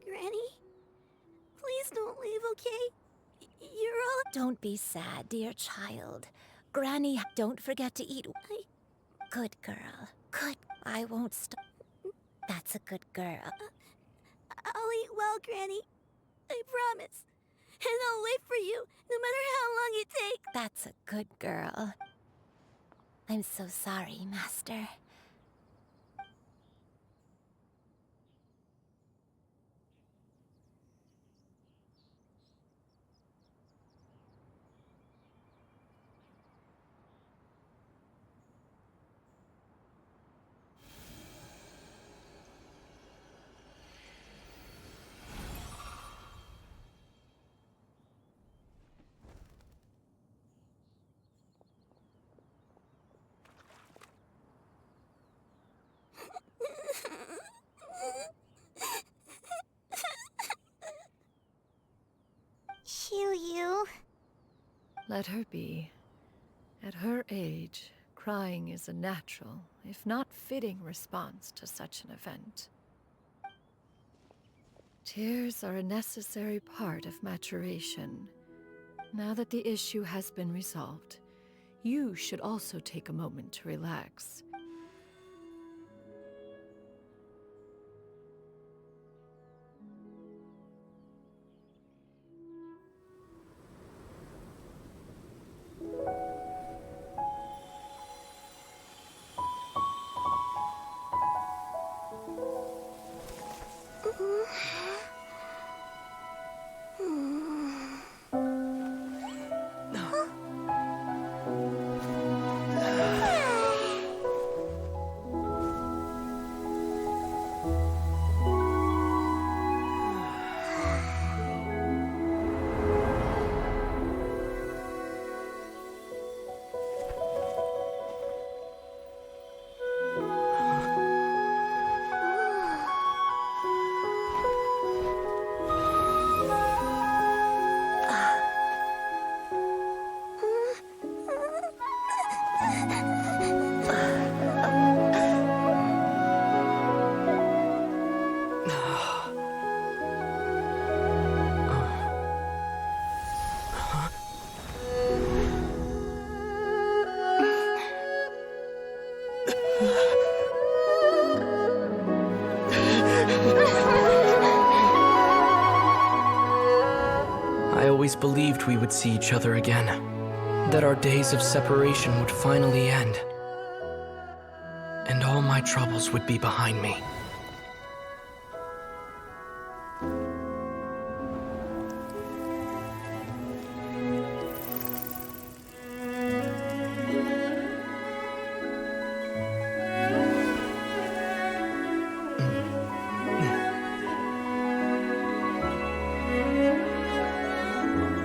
Granny? Please don't leave, okay? You're all... Don't be sad, dear child. Granny, don't forget to eat... Good girl. Good. I won't stop. That's a good girl. I'll eat well, Granny. I promise. and I'll wait for you, no matter how long it takes. That's a good girl. I'm so sorry, Master. Xiu. Let her be. At her age, crying is a natural, if not fitting, response to such an event. Tears are a necessary part of maturation. Now that the issue has been resolved, you should also take a moment to relax. I always believed we would see each other again, that our days of separation would finally end, and all my troubles would be behind me.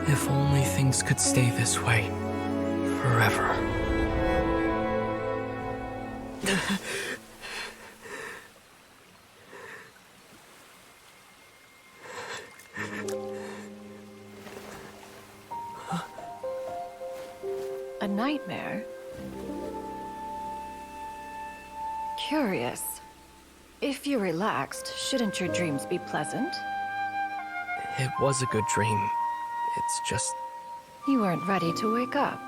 If only things could stay this way forever. A nightmare? Curious. If you're relaxed, shouldn't your dreams be pleasant? It was a good dream. It's just... You weren't ready to wake up.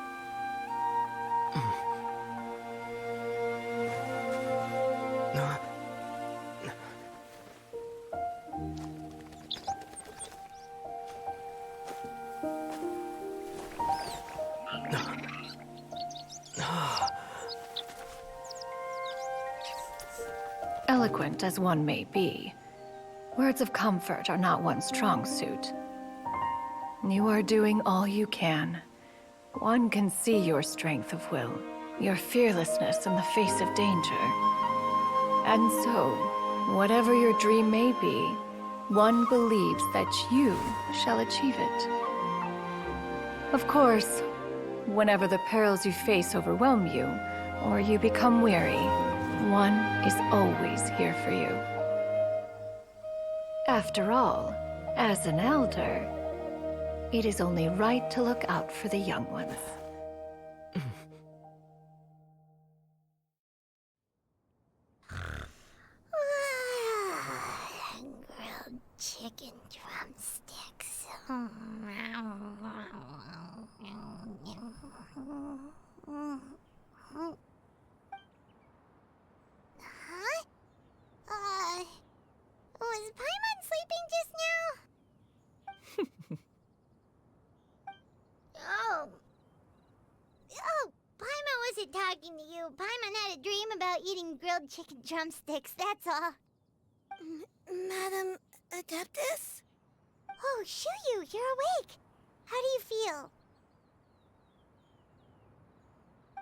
Eloquent as one may be, words of comfort are not one's strong suit. You are doing all you can. One can see your strength of will, your fearlessness in the face of danger. And so, whatever your dream may be, one believes that you shall achieve it. Of course, whenever the perils you face overwhelm you, or you become weary, one is always here for you. After all, as an elder, it is only right to look out for the young ones. Grilled chicken drumsticks. Was Paimon sleeping just now? about eating grilled chicken drumsticks, that's all. Madam Adeptus? Oh, Shuyu, you're awake. How do you feel?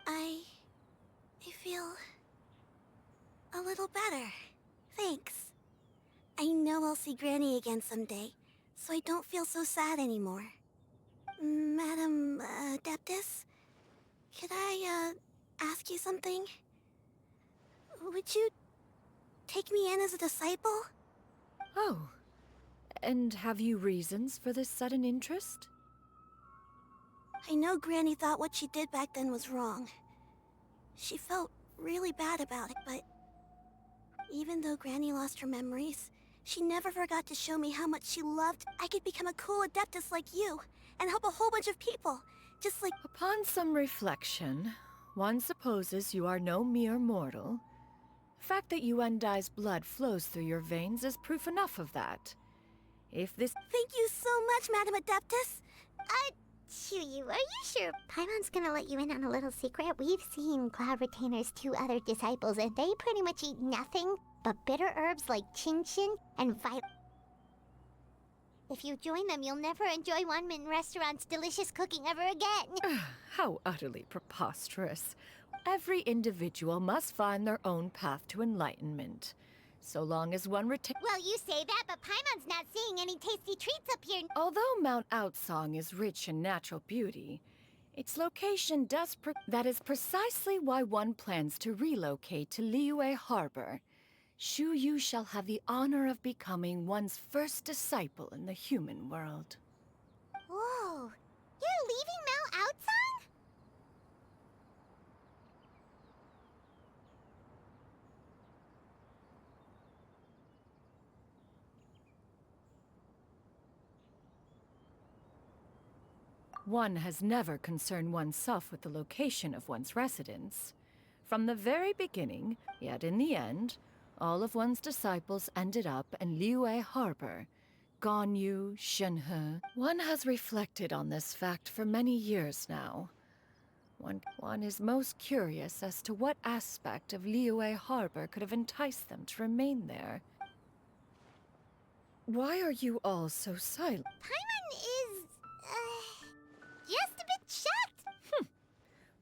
I feel a little better. Thanks. I know I'll see Granny again someday, so I don't feel so sad anymore. Madam Adeptus, could I ask you something? Would you take me in as a disciple? Oh, and have you reasons for this sudden interest? I know Granny thought what she did back then was wrong. She felt really bad about it, but even though Granny lost her memories, she never forgot to show me how much she loved I could become a cool Adeptus like you and help a whole bunch of people, just like— Upon some reflection, one supposes you are no mere mortal. The fact that Yuendai's blood flows through your veins is proof enough of that. If this— Thank you so much, Madam Adeptus! Shuyu, are you sure Paimon's gonna let you in on a little secret? We've seen Cloud Retainer's 2 other disciples, and they pretty much eat nothing but bitter herbs like chinchin and If you join them, you'll never enjoy Wanmin Restaurant's delicious cooking ever again. How utterly preposterous. Every individual must find their own path to enlightenment. So long as one Well, you say that, but Paimon's not seeing any tasty treats up here. Although Mount Outsong is rich in natural beauty, its location does that is precisely why one plans to relocate to Liyue Harbor. Shuyu shall have the honor of becoming one's first disciple in the human world. Whoa, you're leaving Mount Outsong? One has never concerned oneself with the location of one's residence. From the very beginning, yet in the end, all of one's disciples ended up in Liyue Harbor. Ganyu, Shenhe. One has reflected on this fact for many years now. One is most curious as to what aspect of Liyue Harbor could have enticed them to remain there. Why are you all so silent? Paimon is, just a bit shocked.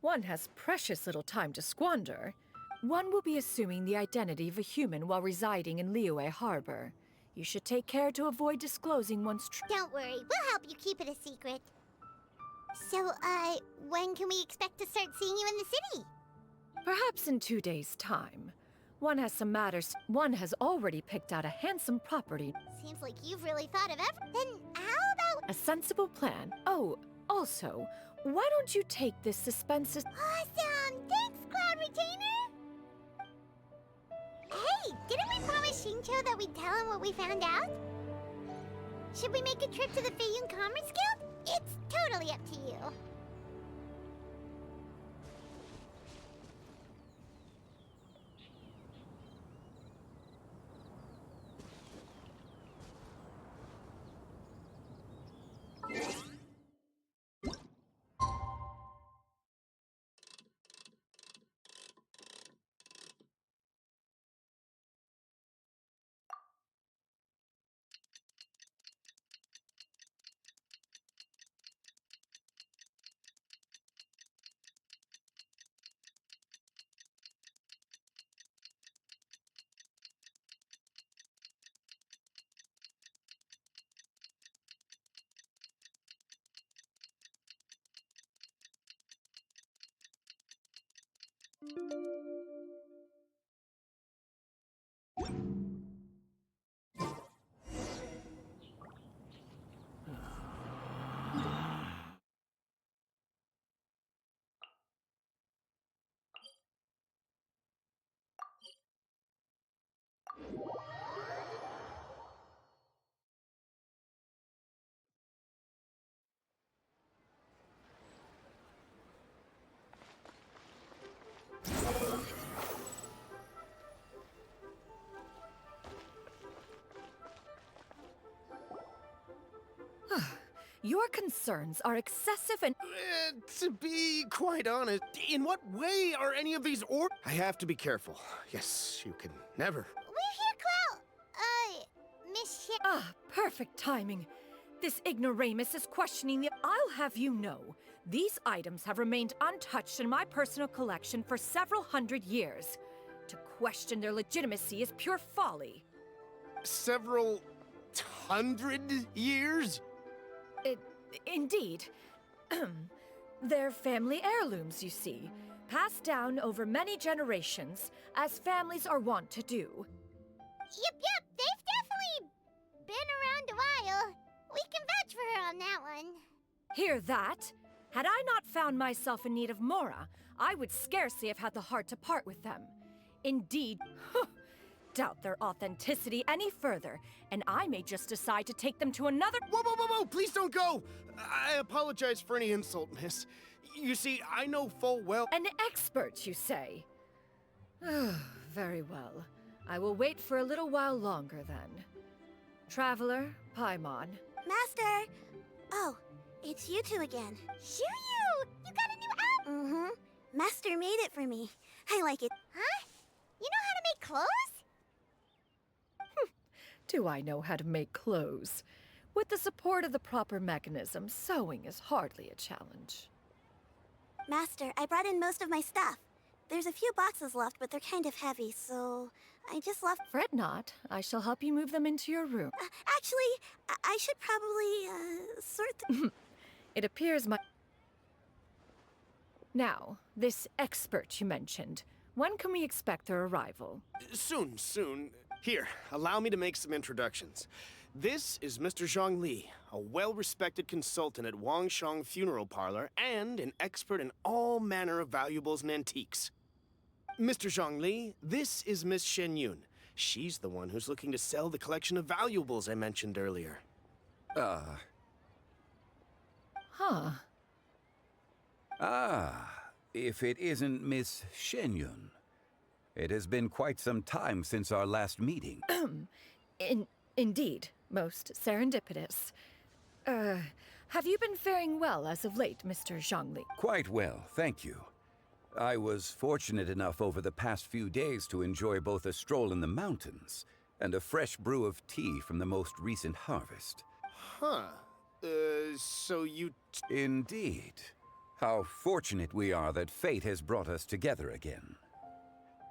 One has precious little time to squander. One will be assuming the identity of a human while residing in Liyue Harbor. You should take care to avoid disclosing one's Don't worry, we'll help you keep it a secret. So, when can we expect to start seeing you in the city? Perhaps in 2 days' time. One has some matters. One has already picked out a handsome property. Seems like you've really thought of Then how about— A sensible plan. Oh, also, why don't you take this suspense— Awesome! Thanks, Cloud Retainer! Hey, didn't we promise Xingqiu that we'd tell him what we found out? Should we make a trip to the Feiyun Commerce Guild? It's totally up to you. Your concerns are excessive and... To be quite honest, in what way are any of these I have to be careful. Yes, you can never. We're here, Cloud. Miss Shin... Ah, perfect timing. This ignoramus is questioning the... I'll have you know, these items have remained untouched in my personal collection for several hundred years. To question their legitimacy is pure folly. Several hundred years? Indeed. They're family heirlooms, you see, passed down over many generations, as families are wont to do. Yep, they've definitely been around a while. We can vouch for her on that one. Hear that? Had I not found myself in need of Mora, I would scarcely have had the heart to part with them. Indeed, doubt their authenticity any further, and I may just decide to take them to another— Whoa, please don't go! I apologize for any insult, miss. You see, I know full well— An expert, you say? Very well. I will wait for a little while longer, then. Traveler, Paimon. Master! Oh, it's you two again. Shoo-you! You got a new outfit! Mm-hmm. Master made it for me. I like it. Huh? You know how to make clothes? Do I know how to make clothes? With the support of the proper mechanism, sewing is hardly a challenge. Master, I brought in most of my stuff. There's a few boxes left, but they're kind of heavy, so I just left— Fret not. I shall help you move them into your room. Actually, I should probably, sort them. It appears my... Now, this expert you mentioned, when can we expect their arrival? Soon. Here, allow me to make some introductions. This is Mr. Zhongli, a well-respected consultant at Wangshang Funeral Parlor and an expert in all manner of valuables and antiques. Mr. Zhongli, this is Miss Shenyun. She's the one who's looking to sell the collection of valuables I mentioned earlier. If it isn't Miss Shenyun. It has been quite some time since our last meeting. Indeed, most serendipitous. Have you been faring well as of late, Mr. Zhongli? Quite well, thank you. I was fortunate enough over the past few days to enjoy both a stroll in the mountains and a fresh brew of tea from the most recent harvest. So you... Indeed. How fortunate we are that fate has brought us together again.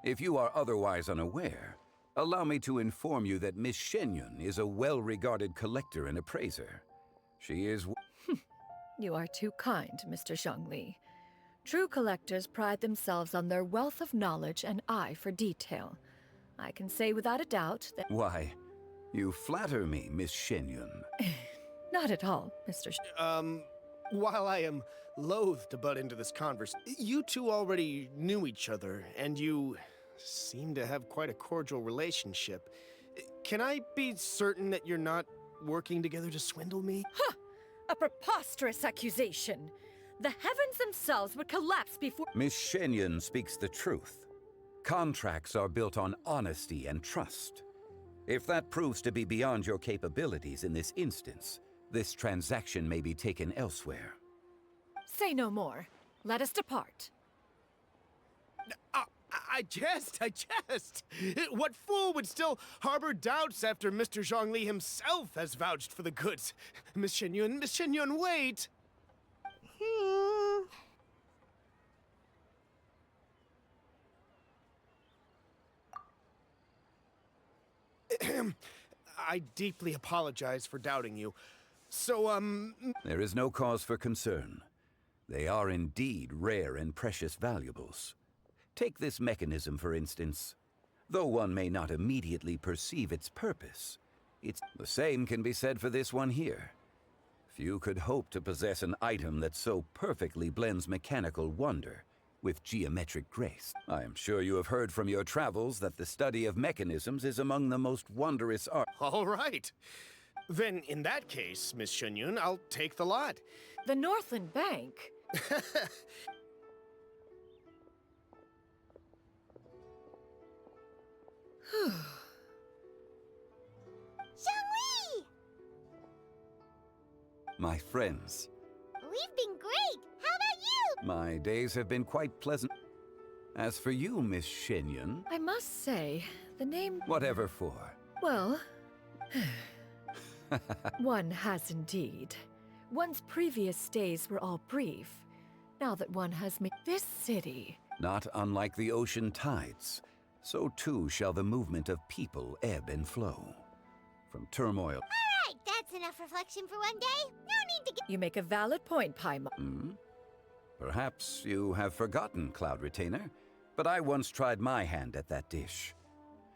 If you are otherwise unaware, allow me to inform you that Miss Shenyun is a well-regarded collector and appraiser. She is... You are too kind, Mr. Zhongli. True collectors pride themselves on their wealth of knowledge and eye for detail. I can say without a doubt that... Why, you flatter me, Miss Shenyun. Not at all, Mr. While I am loath to butt into this conversation, you two already knew each other, and you seem to have quite a cordial relationship. Can I be certain that you're not working together to swindle me? Ha! A preposterous accusation! The heavens themselves would collapse before— Miss Shenyun speaks the truth. Contracts are built on honesty and trust. If that proves to be beyond your capabilities in this instance, this transaction may be taken elsewhere. Say no more. Let us depart. I jest! What fool would still harbor doubts after Mr. Zhongli himself has vouched for the goods? Miss Shenyun, wait! I deeply apologize for doubting you. So, There is no cause for concern. They are indeed rare and precious valuables. Take this mechanism, for instance. Though one may not immediately perceive its purpose, the same can be said for this one here. Few could hope to possess an item that so perfectly blends mechanical wonder with geometric grace. I am sure you have heard from your travels that the study of mechanisms is among the most wondrous art. All right. Then, in that case, Miss Shenyun, I'll take the lot. The Northland Bank? Zhongli! my friends. We've been great. How about you? My days have been quite pleasant. As for you, Miss Shenyan... I must say, the name... Whatever for. Well... one has indeed. One's previous days were all brief. Now that one has made this city... Not unlike the ocean tides, so too shall the movement of people ebb and flow. From turmoil... All right, that's enough reflection for one day. No need to get... You make a valid point, Paimon. Perhaps you have forgotten, Cloud Retainer, but I once tried my hand at that dish.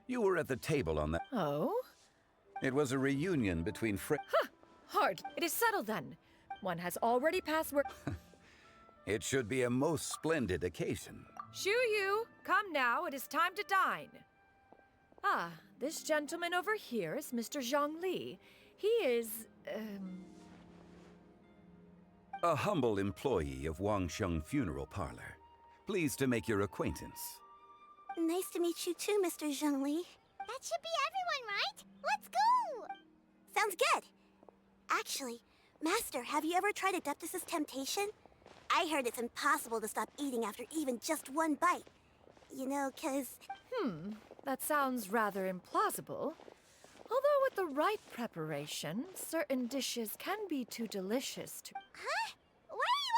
You were at the table on that... Oh? It was a reunion between friends... Huh! Hard. It is settled then. One has already passed work... It should be a most splendid occasion. Shu Yu, come now, it is time to dine. Ah, this gentleman over here is Mr. Zhongli. He is, a humble employee of Wangsheng Funeral Parlor. Pleased to make your acquaintance. Nice to meet you too, Mr. Zhongli. That should be everyone, right? Let's go! Sounds good. Actually, Master, have you ever tried Adeptus' temptation? I heard it's impossible to stop eating after even just one bite. You know, 'cause... that sounds rather implausible. Although with the right preparation, certain dishes can be too delicious to... Huh? What are you